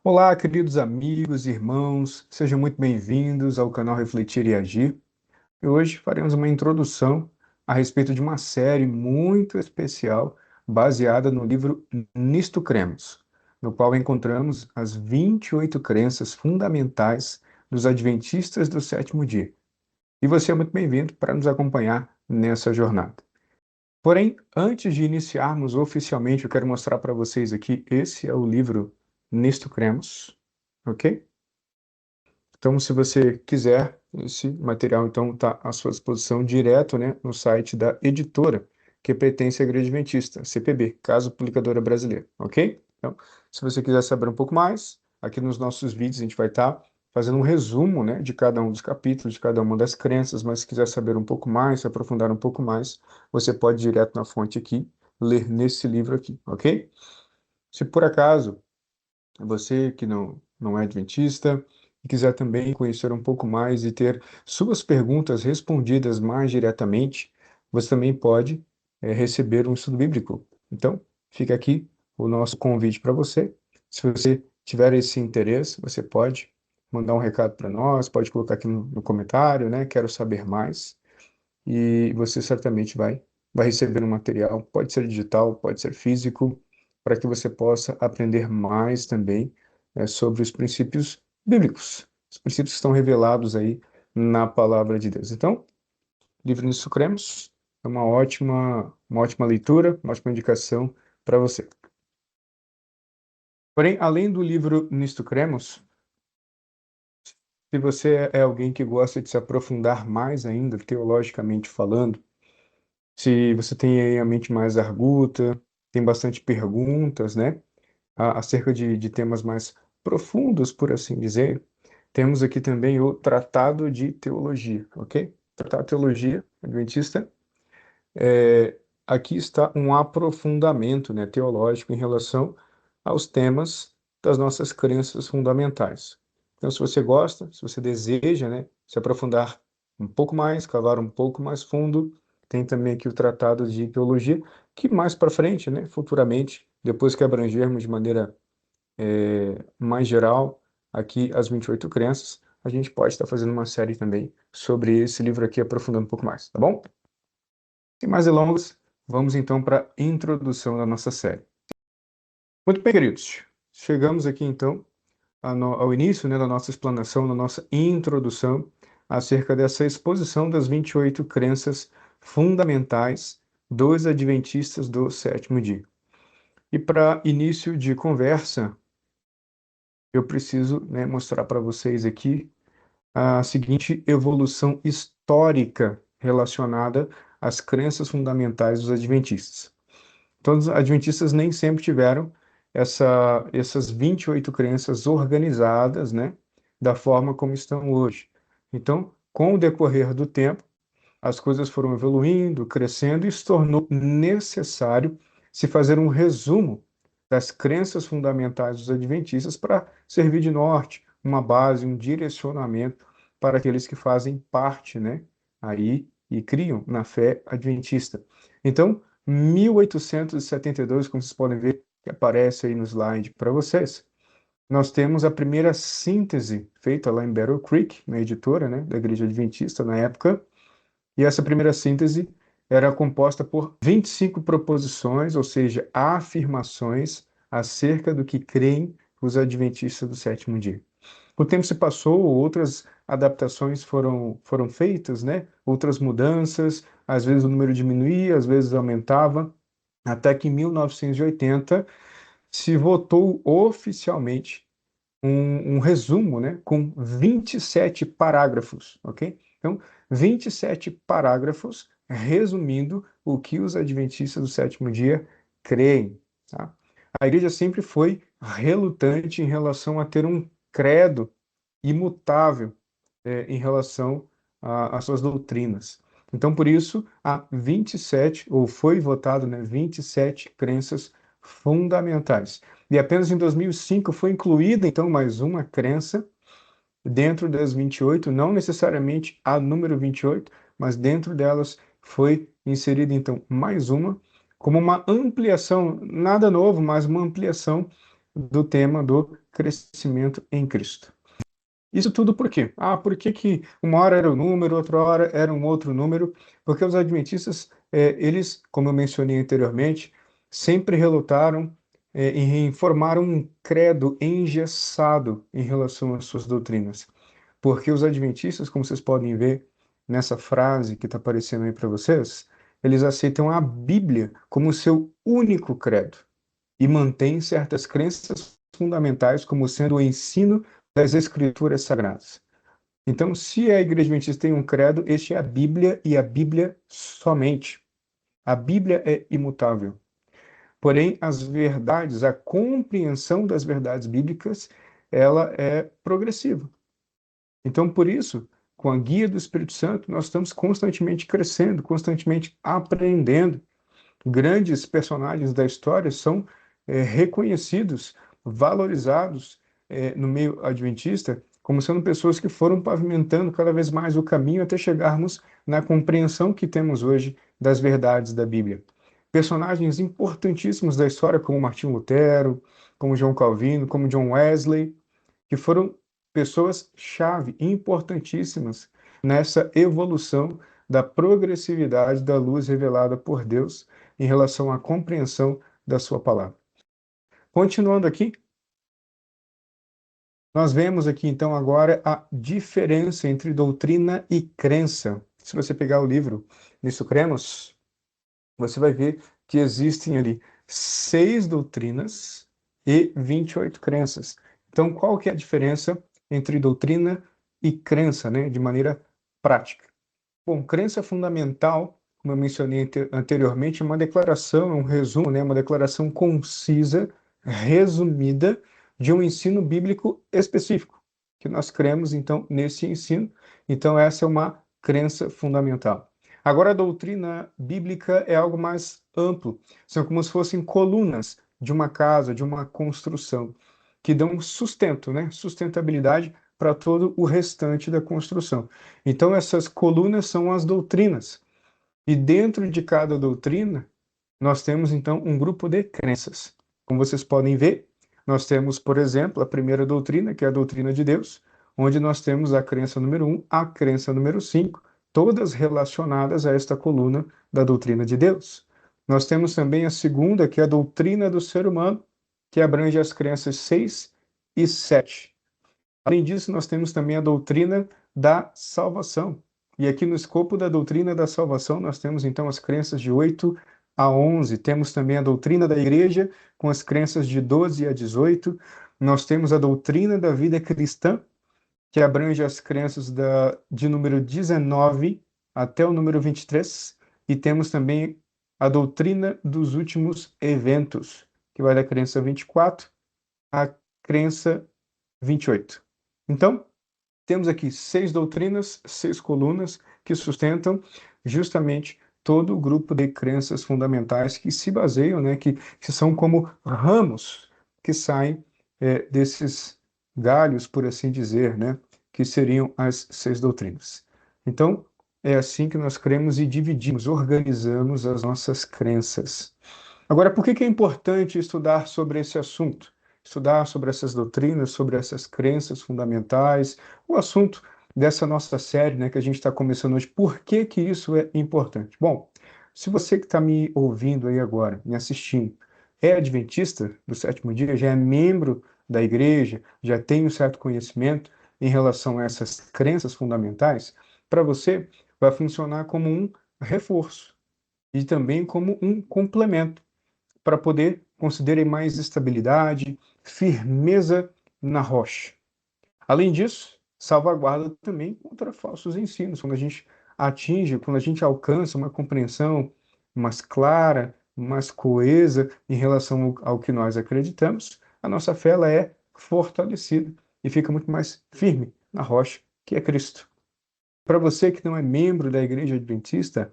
Olá, queridos amigos, irmãos, sejam muito bem-vindos ao canal Refletir e Agir. E hoje faremos uma introdução a respeito de uma série muito especial baseada no livro Nisto Cremos, no qual encontramos as 28 crenças fundamentais dos Adventistas do sétimo dia. E você é muito bem-vindo para nos acompanhar nessa jornada. Porém, antes de iniciarmos oficialmente, eu quero mostrar para vocês aqui, esse é o livro Nisto Cremos, ok? Então, se você quiser, esse material então está à sua disposição direto, né, no site da editora que pertence à Igreja Adventista, CPB, Casa Publicadora Brasileira, ok? Então, se você quiser saber um pouco mais, aqui nos nossos vídeos a gente vai estar fazendo um resumo, né, de cada um dos capítulos, de cada uma das crenças, mas se quiser saber um pouco mais, se aprofundar um pouco mais, você pode ir direto na fonte aqui, ler nesse livro aqui, ok? Se por acaso você que não é adventista e quiser também conhecer um pouco mais e ter suas perguntas respondidas mais diretamente, você também pode receber um estudo bíblico. Então, fica aqui o nosso convite para você. Se você tiver esse interesse, você pode mandar um recado para nós, pode colocar aqui no comentário, né? Quero saber mais. E você certamente vai receber um material, pode ser digital, pode ser físico, para que você possa aprender mais também sobre os princípios bíblicos, os princípios que estão revelados aí na palavra de Deus. Então, livro Nisso Cremos é uma ótima leitura, uma ótima indicação para você. Porém, além do livro Nisto Cremos, se você é alguém que gosta de se aprofundar mais ainda, teologicamente falando, se você tem aí a mente mais arguta, tem bastante perguntas, né, acerca de temas mais profundos, por assim dizer, temos aqui também o Tratado de Teologia, ok? Tratado de Teologia Adventista. Aqui está um aprofundamento, né, teológico em relação aos temas das nossas crenças fundamentais. Então, se você gosta, se você deseja, né, se aprofundar um pouco mais, cavar um pouco mais fundo, tem também aqui o Tratado de Teologia, que mais para frente, né, futuramente, depois que abrangermos de maneira mais geral aqui as 28 crenças, a gente pode estar fazendo uma série também sobre esse livro aqui, aprofundando um pouco mais, tá bom? Sem mais delongas, vamos então para a introdução da nossa série. Muito bem, queridos. Chegamos aqui então ao início, né, da nossa explanação, da nossa introdução acerca dessa exposição das 28 crenças fundamentais dos adventistas do sétimo dia. E para início de conversa, eu preciso, né, mostrar para vocês aqui a seguinte evolução histórica relacionada às crenças fundamentais dos adventistas. Então, os adventistas nem sempre tiveram essas 28 crenças organizadas, né, da forma como estão hoje. Então, com o decorrer do tempo, as coisas foram evoluindo, crescendo, e se tornou necessário se fazer um resumo das crenças fundamentais dos adventistas para servir de norte, uma base, um direcionamento para aqueles que fazem parte, né, aí e criam na fé adventista. Então, 1872, como vocês podem ver, que aparece aí no slide para vocês, nós temos a primeira síntese feita lá em Battle Creek, na editora, né, da Igreja Adventista na época, e essa primeira síntese era composta por 25 proposições, ou seja, afirmações acerca do que creem os adventistas do sétimo dia. O tempo se passou, outras adaptações foram feitas, né? Outras mudanças, às vezes o número diminuía, às vezes aumentava, até que em 1980 se votou oficialmente um resumo, né, com 27 parágrafos, ok? Então, 27 parágrafos resumindo o que os adventistas do sétimo dia creem, tá? A igreja sempre foi relutante em relação a ter um credo imutável em relação às suas doutrinas. Então, por isso, há 27, ou foi votado, né, 27 crenças fundamentais. E apenas em 2005 foi incluída, então, mais uma crença dentro das 28, não necessariamente a número 28, mas dentro delas foi inserida, então, mais uma, como uma ampliação, nada novo, mas uma ampliação do tema do crescimento em Cristo. Isso tudo por quê? Por que que uma hora era um número, outra hora era um outro número? Porque os adventistas, eles, como eu mencionei anteriormente, sempre relutaram em formar um credo engessado em relação às suas doutrinas. Porque os adventistas, como vocês podem ver nessa frase que está aparecendo aí para vocês, eles aceitam a Bíblia como seu único credo e mantêm certas crenças fundamentais como sendo o ensino das Escrituras Sagradas. Então, se a Igreja Adventista tem um credo, este é a Bíblia e a Bíblia somente. A Bíblia é imutável. Porém, as verdades, a compreensão das verdades bíblicas, ela é progressiva. Então, por isso, com a guia do Espírito Santo, nós estamos constantemente crescendo, constantemente aprendendo. Grandes personagens da história são reconhecidos, valorizados no meio adventista, como sendo pessoas que foram pavimentando cada vez mais o caminho até chegarmos na compreensão que temos hoje das verdades da Bíblia. Personagens importantíssimos da história, como Martinho Lutero, como João Calvino, como John Wesley, que foram pessoas-chave importantíssimas nessa evolução da progressividade da luz revelada por Deus em relação à compreensão da sua palavra. Continuando aqui, nós vemos aqui então agora a diferença entre doutrina e crença. Se você pegar o livro Nisso Cremos, você vai ver que existem ali 6 doutrinas e 28 crenças. Então, qual que é a diferença entre doutrina e crença, né, de maneira prática? Bom, crença fundamental, como eu mencionei anteriormente, é uma declaração, é um resumo, né, uma declaração concisa, resumida, de um ensino bíblico específico, que nós cremos, então, nesse ensino. Então, essa é uma crença fundamental. Agora, a doutrina bíblica é algo mais amplo, são como se fossem colunas de uma casa, de uma construção, que dão sustento, né, sustentabilidade para todo o restante da construção. Então, essas colunas são as doutrinas. E dentro de cada doutrina, nós temos, então, um grupo de crenças. Como vocês podem ver, nós temos, por exemplo, a primeira doutrina, que é a doutrina de Deus, onde nós temos a crença número 1, a crença número 5, todas relacionadas a esta coluna da doutrina de Deus. Nós temos também a segunda, que é a doutrina do ser humano, que abrange as crenças 6 e 7. Além disso, nós temos também a doutrina da salvação. E aqui no escopo da doutrina da salvação, nós temos então as crenças de 8 a 11. Temos também a doutrina da igreja, com as crenças de 12 a 18. Nós temos a doutrina da vida cristã, que abrange as crenças de número 19 até o número 23. E temos também a doutrina dos últimos eventos, que vai da crença 24 à crença 28. Então, temos aqui 6 doutrinas, 6 colunas que sustentam justamente todo o grupo de crenças fundamentais que se baseiam, né, que são como ramos que saem desses galhos, por assim dizer, né, que seriam as 6 doutrinas. Então, é assim que nós cremos e dividimos, organizamos as nossas crenças. Agora, por que é importante estudar sobre esse assunto? Estudar sobre essas doutrinas, sobre essas crenças fundamentais, o assunto dessa nossa série, né, que a gente está começando hoje. Por que que isso é importante? Bom, se você que está me ouvindo aí agora, me assistindo, é adventista do sétimo dia, já é membro da igreja, já tem um certo conhecimento em relação a essas crenças fundamentais, para você vai funcionar como um reforço e também como um complemento para poder concederem mais estabilidade, firmeza na rocha. Além disso, salvaguarda também contra falsos ensinos. Quando a gente atinge, quando a gente alcança uma compreensão mais clara, mais coesa em relação ao que nós acreditamos, a nossa fé ela é fortalecida e fica muito mais firme na rocha, que é Cristo. Para você que não é membro da Igreja Adventista,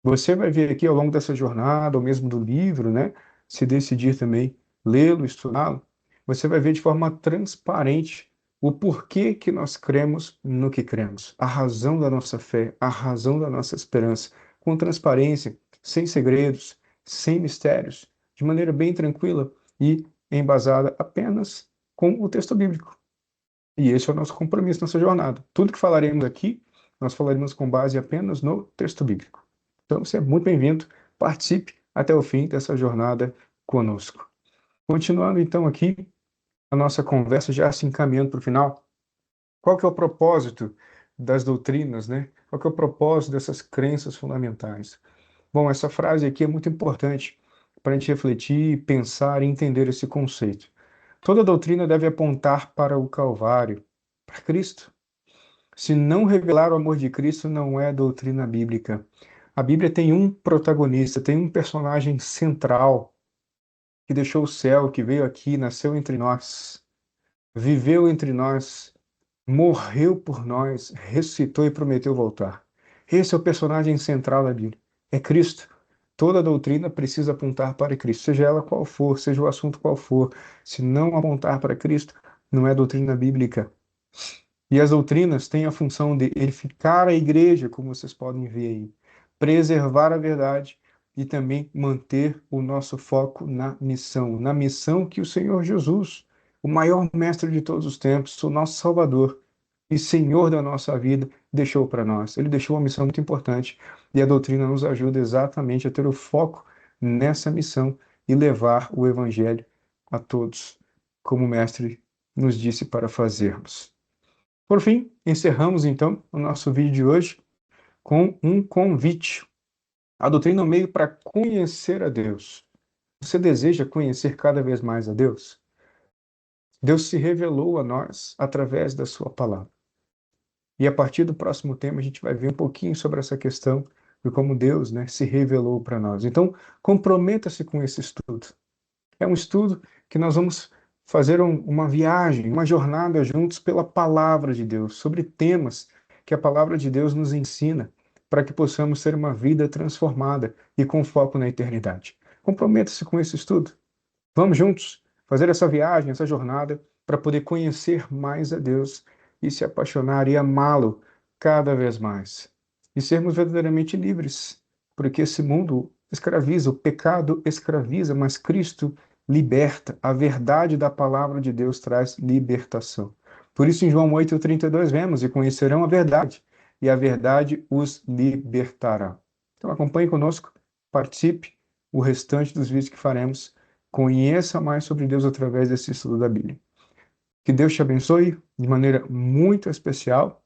você vai ver aqui ao longo dessa jornada, ou mesmo do livro, né? Se decidir também lê-lo, estudá-lo, você vai ver de forma transparente o porquê que nós cremos no que cremos, a razão da nossa fé, a razão da nossa esperança, com transparência, sem segredos, sem mistérios, de maneira bem tranquila e embasada apenas com o texto bíblico. E esse é o nosso compromisso nessa jornada. Tudo que falaremos aqui, nós falaremos com base apenas no texto bíblico. Então, você é muito bem-vindo, participe até o fim dessa jornada conosco. Continuando então aqui a nossa conversa, já se encaminhando para o final, qual que é o propósito das doutrinas, né? Qual que é o propósito dessas crenças fundamentais? Bom, essa frase aqui é muito importante para a gente refletir, pensar e entender esse conceito. Toda doutrina deve apontar para o Calvário, para Cristo. Se não revelar o amor de Cristo, não é doutrina bíblica. A Bíblia tem um protagonista, tem um personagem central que deixou o céu, que veio aqui, nasceu entre nós, viveu entre nós, morreu por nós, ressuscitou e prometeu voltar. Esse é o personagem central da Bíblia. É Cristo. Toda doutrina precisa apontar para Cristo, seja ela qual for, seja o assunto qual for. Se não apontar para Cristo, não é doutrina bíblica. E as doutrinas têm a função de edificar a igreja, como vocês podem ver aí, preservar a verdade e também manter o nosso foco na missão que o Senhor Jesus, o maior mestre de todos os tempos, o nosso Salvador e Senhor da nossa vida, deixou para nós. Ele deixou uma missão muito importante e a doutrina nos ajuda exatamente a ter o foco nessa missão e levar o Evangelho a todos, como o mestre nos disse para fazermos. Por fim, encerramos então o nosso vídeo de hoje com um convite. A doutrina é um meio para conhecer a Deus. Você deseja conhecer cada vez mais a Deus? Deus se revelou a nós através da sua palavra. E a partir do próximo tema a gente vai ver um pouquinho sobre essa questão de como Deus, né, se revelou para nós. Então, comprometa-se com esse estudo. É um estudo que nós vamos fazer uma viagem, uma jornada juntos pela palavra de Deus, sobre temas que a palavra de Deus nos ensina, para que possamos ter uma vida transformada e com foco na eternidade. Comprometa-se com esse estudo. Vamos juntos fazer essa viagem, essa jornada, para poder conhecer mais a Deus e se apaixonar e amá-lo cada vez mais. E sermos verdadeiramente livres, porque esse mundo escraviza, o pecado escraviza, mas Cristo liberta. A verdade da palavra de Deus traz libertação. Por isso, em João 8,32, vemos: e conhecerão a verdade, e a verdade os libertará. Então, acompanhe conosco, participe o restante dos vídeos que faremos. Conheça mais sobre Deus através desse estudo da Bíblia. Que Deus te abençoe de maneira muito especial,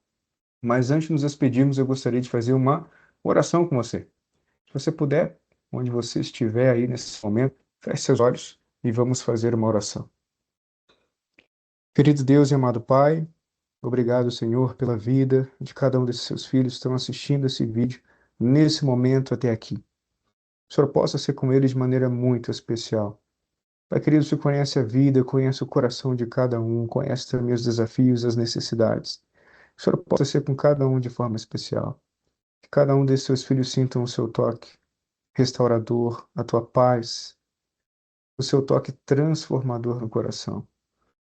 mas antes de nos despedirmos, eu gostaria de fazer uma oração com você. Se você puder, onde você estiver aí nesse momento, feche seus olhos e vamos fazer uma oração. Querido Deus e amado Pai, obrigado, Senhor, pela vida de cada um desses seus filhos que estão assistindo esse vídeo nesse momento até aqui. O Senhor possa ser com eles de maneira muito especial. Pai querido, você conhece a vida, conhece o coração de cada um, conhece também os desafios, as necessidades. Que o Senhor possa ser com cada um de forma especial. Que cada um desses seus filhos sintam o seu toque restaurador, a tua paz, o seu toque transformador no coração.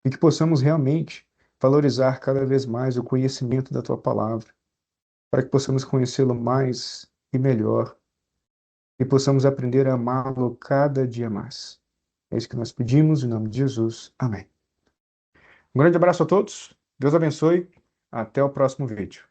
E que possamos realmente valorizar cada vez mais o conhecimento da tua palavra, para que possamos conhecê-lo mais e melhor, e possamos aprender a amá-lo cada dia mais. É isso que nós pedimos, em nome de Jesus. Amém. Um grande abraço a todos, Deus abençoe, até o próximo vídeo.